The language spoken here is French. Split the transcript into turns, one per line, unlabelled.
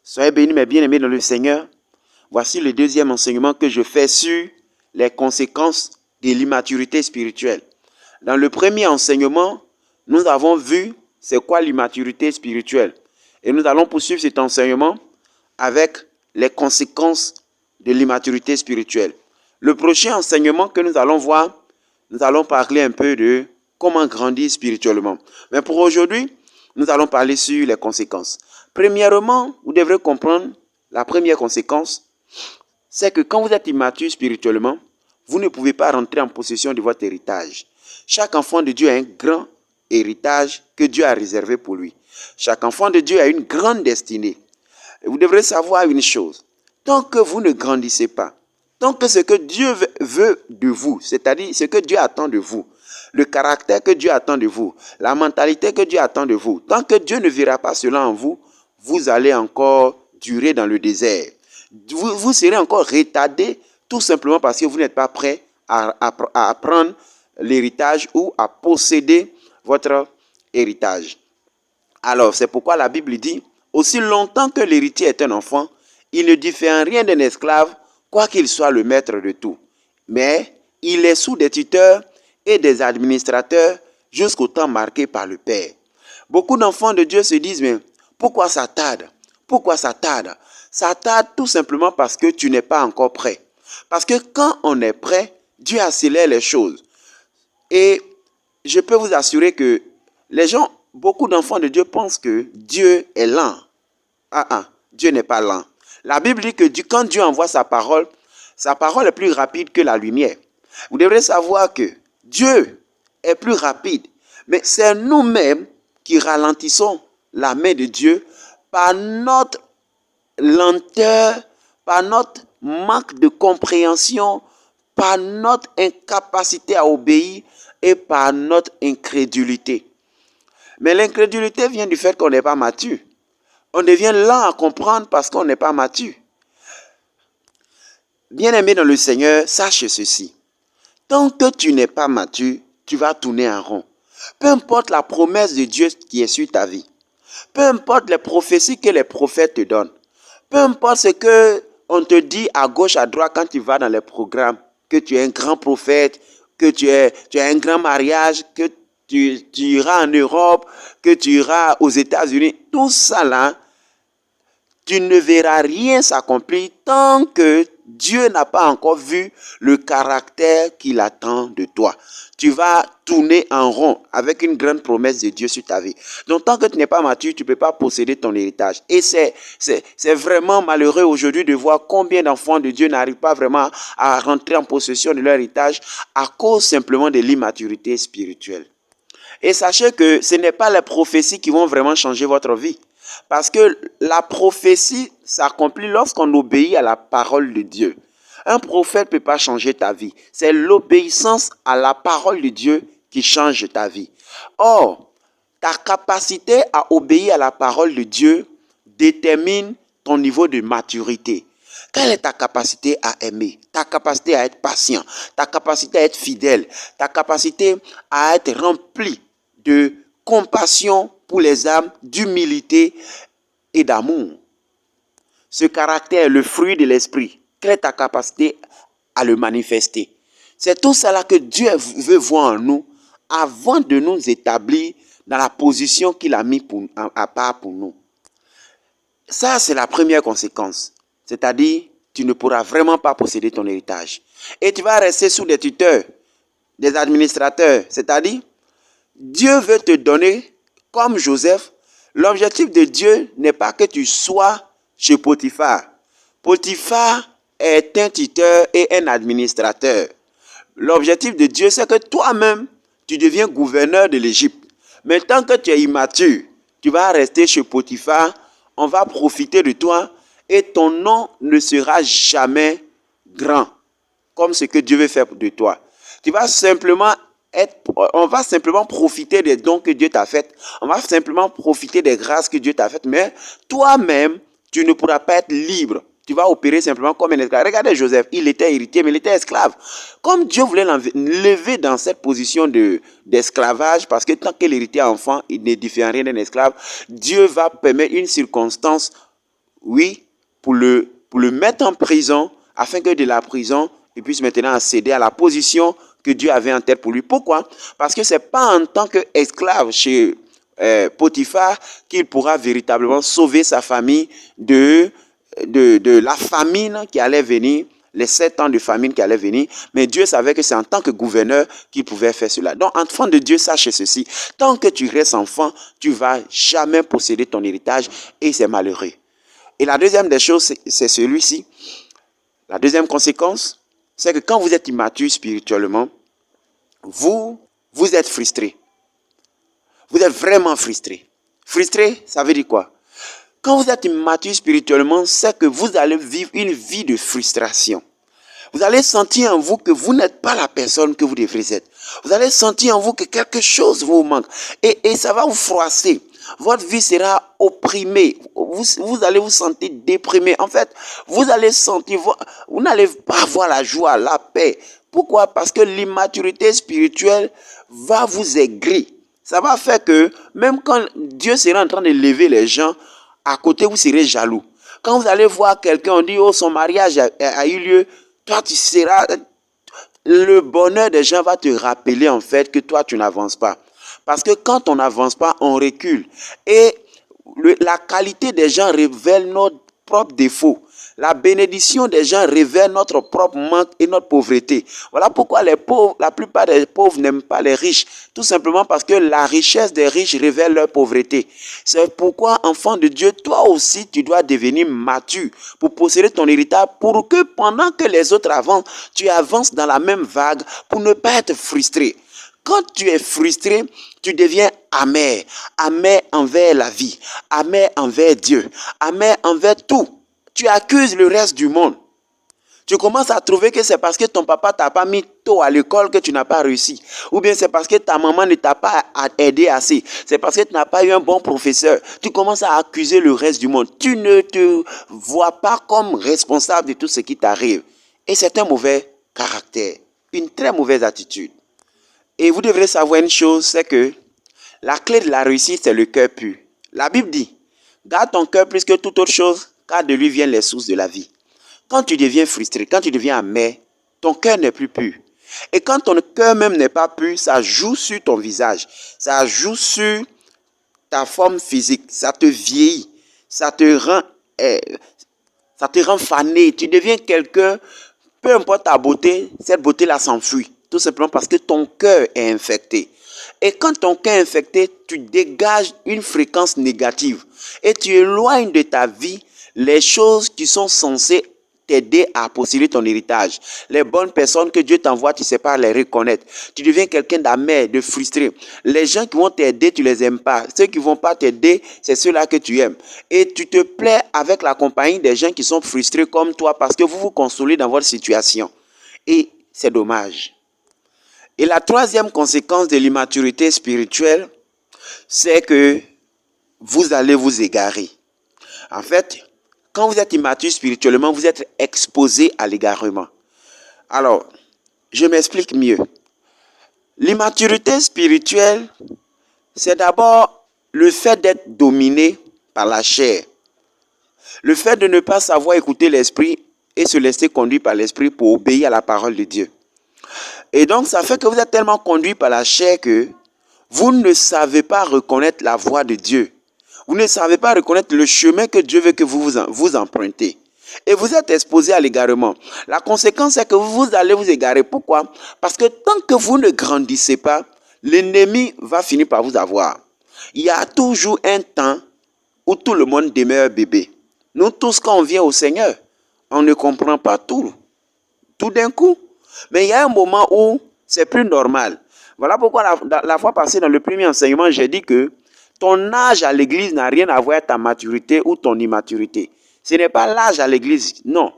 Soyez bénis, mes bien-aimés dans le Seigneur. Voici le deuxième enseignement que je fais sur les conséquences de l'immaturité spirituelle. Dans le premier enseignement, nous avons vu c'est quoi l'immaturité spirituelle. Et nous allons poursuivre cet enseignement avec les conséquences de l'immaturité spirituelle. Le prochain enseignement que nous allons voir, nous allons parler un peu de comment grandir spirituellement. Mais pour aujourd'hui, nous allons parler sur les conséquences. Premièrement, vous devrez comprendre la première conséquence, c'est que quand vous êtes immature spirituellement, vous ne pouvez pas rentrer en possession de votre héritage. Chaque enfant de Dieu a un grand héritage que Dieu a réservé pour lui. Chaque enfant de Dieu a une grande destinée. Et vous devrez savoir une chose. Tant que vous ne grandissez pas, tant que ce que Dieu veut de vous, c'est-à-dire ce que Dieu attend de vous, le caractère que Dieu attend de vous, la mentalité que Dieu attend de vous, tant que Dieu ne verra pas cela en vous, vous allez encore durer dans le désert. Vous serez encore retardé tout simplement parce que vous n'êtes pas prêt à prendre l'héritage ou à posséder votre héritage. Alors, c'est pourquoi la Bible dit, aussi longtemps que l'héritier est un enfant, il ne diffère en rien d'un esclave, quoiqu'il soit le maître de tout. Mais il est sous des tuteurs et des administrateurs jusqu'au temps marqué par le Père. Beaucoup d'enfants de Dieu se disent, mais pourquoi ça tarde? Pourquoi ça tarde? Ça tarde tout simplement parce que tu n'es pas encore prêt. Parce que quand on est prêt, Dieu accélère les choses. Et je peux vous assurer que les gens, beaucoup d'enfants de Dieu pensent que Dieu est lent. Dieu n'est pas lent. La Bible dit que quand Dieu envoie sa parole est plus rapide que la lumière. Vous devrez savoir que Dieu est plus rapide, mais c'est nous-mêmes qui ralentissons la main de Dieu par notre lenteur, par notre manque de compréhension, par notre incapacité à obéir et par notre incrédulité. Mais l'incrédulité vient du fait qu'on n'est pas mature. On devient lent à comprendre parce qu'on n'est pas mature. Bien-aimé dans le Seigneur, sache ceci. Tant que tu n'es pas mature, tu vas tourner en rond. Peu importe la promesse de Dieu qui est sur ta vie. Peu importe les prophéties que les prophètes te donnent. Peu importe ce qu'on te dit à gauche, à droite quand tu vas dans les programmes, que tu es un grand prophète, que tu as un grand mariage, que tu iras en Europe, que tu iras aux États-Unis. Tout ça là, tu ne verras rien s'accomplir tant que Dieu n'a pas encore vu le caractère qu'il attend de toi. Tu vas tourner en rond avec une grande promesse de Dieu sur ta vie. Donc, tant que tu n'es pas mature, tu ne peux pas posséder ton héritage. Et c'est vraiment malheureux aujourd'hui de voir combien d'enfants de Dieu n'arrivent pas vraiment à rentrer en possession de leur héritage à cause simplement de l'immaturité spirituelle. Et sachez que ce n'est pas les prophéties qui vont vraiment changer votre vie. Parce que la prophétie s'accomplit lorsqu'on obéit à la parole de Dieu. Un prophète ne peut pas changer ta vie. C'est l'obéissance à la parole de Dieu qui change ta vie. Or, ta capacité à obéir à la parole de Dieu détermine ton niveau de maturité. Quelle est ta capacité à aimer? Ta capacité à être patient? Ta capacité à être fidèle? Ta capacité à être rempli de compassion pour les âmes, d'humilité et d'amour? Ce caractère est le fruit de l'esprit. Quelle est ta capacité à le manifester? C'est tout cela que Dieu veut voir en nous avant de nous établir dans la position qu'il a mis à part pour nous. Ça, c'est la première conséquence. C'est-à-dire, tu ne pourras vraiment pas posséder ton héritage. Et tu vas rester sous des tuteurs, des administrateurs. C'est-à-dire, Dieu veut te donner, comme Joseph, l'objectif de Dieu n'est pas que tu sois chez Potiphar. Potiphar est un tuteur et un administrateur. L'objectif de Dieu, c'est que toi-même, tu deviens gouverneur de l'Égypte. Mais tant que tu es immature, tu vas rester chez Potiphar, on va profiter de toi et ton nom ne sera jamais grand, comme ce que Dieu veut faire de toi. Tu vas simplement on va simplement profiter des dons que Dieu t'a fait. On va simplement profiter des grâces que Dieu t'a faites. Mais toi-même, tu ne pourras pas être libre. Tu vas opérer simplement comme un esclave. Regardez Joseph, il était héritier, mais il était esclave. Comme Dieu voulait l'enlever dans cette position d'esclavage, parce que tant que l'héritier enfant, il ne diffère rien d'un esclave, Dieu va permettre une circonstance oui, pour le mettre en prison, afin que de la prison, il puisse maintenant accéder à la position que Dieu avait en tête pour lui. Pourquoi? Parce que ce n'est pas en tant qu'esclave chez Potiphar qu'il pourra véritablement sauver sa famille de la famine qui allait venir, les 7 ans de famine qui allaient venir, mais Dieu savait que c'est en tant que gouverneur qu'il pouvait faire cela. Donc, enfant de Dieu, sache ceci, tant que tu restes enfant, tu ne vas jamais posséder ton héritage et c'est malheureux. Et la deuxième des choses, c'est celui-ci. La deuxième conséquence, c'est que quand vous êtes immature spirituellement, vous êtes frustré. Vous êtes vraiment frustré. Frustré, ça veut dire quoi? Quand vous êtes immature spirituellement, c'est que vous allez vivre une vie de frustration. Vous allez sentir en vous que vous n'êtes pas la personne que vous devrez être. Vous allez sentir en vous que quelque chose vous manque. Et ça va vous froisser. Votre vie sera opprimée. Vous allez vous sentir déprimé. En fait, vous allez sentir, vous n'allez pas avoir la joie, la paix. Pourquoi? Parce que l'immaturité spirituelle va vous aigrir. Ça va faire que même quand Dieu sera en train de lever les gens, à côté, vous serez jaloux. Quand vous allez voir quelqu'un, on dit, oh, son mariage a eu lieu, toi, tu seras... Le bonheur des gens va te rappeler en fait que toi, tu n'avances pas. Parce que quand on n'avance pas, on recule. Et la qualité des gens révèle notre propre défaut. La bénédiction des gens révèle notre propre manque et notre pauvreté. Voilà pourquoi les pauvres, la plupart des pauvres n'aiment pas les riches. Tout simplement parce que la richesse des riches révèle leur pauvreté. C'est pourquoi, enfant de Dieu, toi aussi, tu dois devenir mature pour posséder ton héritage, pour que pendant que les autres avancent, tu avances dans la même vague pour ne pas être frustré. Quand tu es frustré, tu deviens amer. Amer envers la vie. Amer envers Dieu. Amer envers tout. Tu accuses le reste du monde. Tu commences à trouver que c'est parce que ton papa t'a pas mis tôt à l'école que tu n'as pas réussi. Ou bien c'est parce que ta maman ne t'a pas aidé assez. C'est parce que tu n'as pas eu un bon professeur. Tu commences à accuser le reste du monde. Tu ne te vois pas comme responsable de tout ce qui t'arrive. Et c'est un mauvais caractère. Une très mauvaise attitude. Et vous devrez savoir une chose, c'est que la clé de la réussite, c'est le cœur pur. La Bible dit, garde ton cœur plus que toute autre chose, car de lui viennent les sources de la vie. Quand tu deviens frustré, quand tu deviens amer, ton cœur n'est plus pur. Et quand ton cœur même n'est pas pur, ça joue sur ton visage, ça joue sur ta forme physique, ça te vieillit, ça te rend fané. Tu deviens quelqu'un, peu importe ta beauté, cette beauté-là s'enfuit. Tout simplement parce que ton cœur est infecté. Et quand ton cœur est infecté, tu dégages une fréquence négative. Et tu éloignes de ta vie les choses qui sont censées t'aider à posséder ton héritage. Les bonnes personnes que Dieu t'envoie, tu ne sais pas les reconnaître. Tu deviens quelqu'un d'amer, de frustré. Les gens qui vont t'aider, tu ne les aimes pas. Ceux qui ne vont pas t'aider, c'est ceux-là que tu aimes. Et tu te plais avec la compagnie des gens qui sont frustrés comme toi parce que vous vous consolez dans votre situation. Et c'est dommage. Et la troisième conséquence de l'immaturité spirituelle, c'est que vous allez vous égarer. En fait, quand vous êtes immature spirituellement, vous êtes exposé à l'égarement. Alors, je m'explique mieux. L'immaturité spirituelle, c'est d'abord le fait d'être dominé par la chair. Le fait de ne pas savoir écouter l'esprit et se laisser conduire par l'esprit pour obéir à la parole de Dieu. Et donc, ça fait que vous êtes tellement conduit par la chair que vous ne savez pas reconnaître la voix de Dieu. Vous ne savez pas reconnaître le chemin que Dieu veut que vous empruntez. Et vous êtes exposé à l'égarement. La conséquence, c'est que vous allez vous égarer. Pourquoi? Parce que tant que vous ne grandissez pas, l'ennemi va finir par vous avoir. Il y a toujours un temps où tout le monde demeure bébé. Nous tous, quand on vient au Seigneur, on ne comprend pas tout d'un coup. Mais il y a un moment où c'est plus normal. Voilà pourquoi la fois passée, dans le premier enseignement, j'ai dit que ton âge à l'église n'a rien à voir avec ta maturité ou ton immaturité. Ce n'est pas l'âge à l'église, non.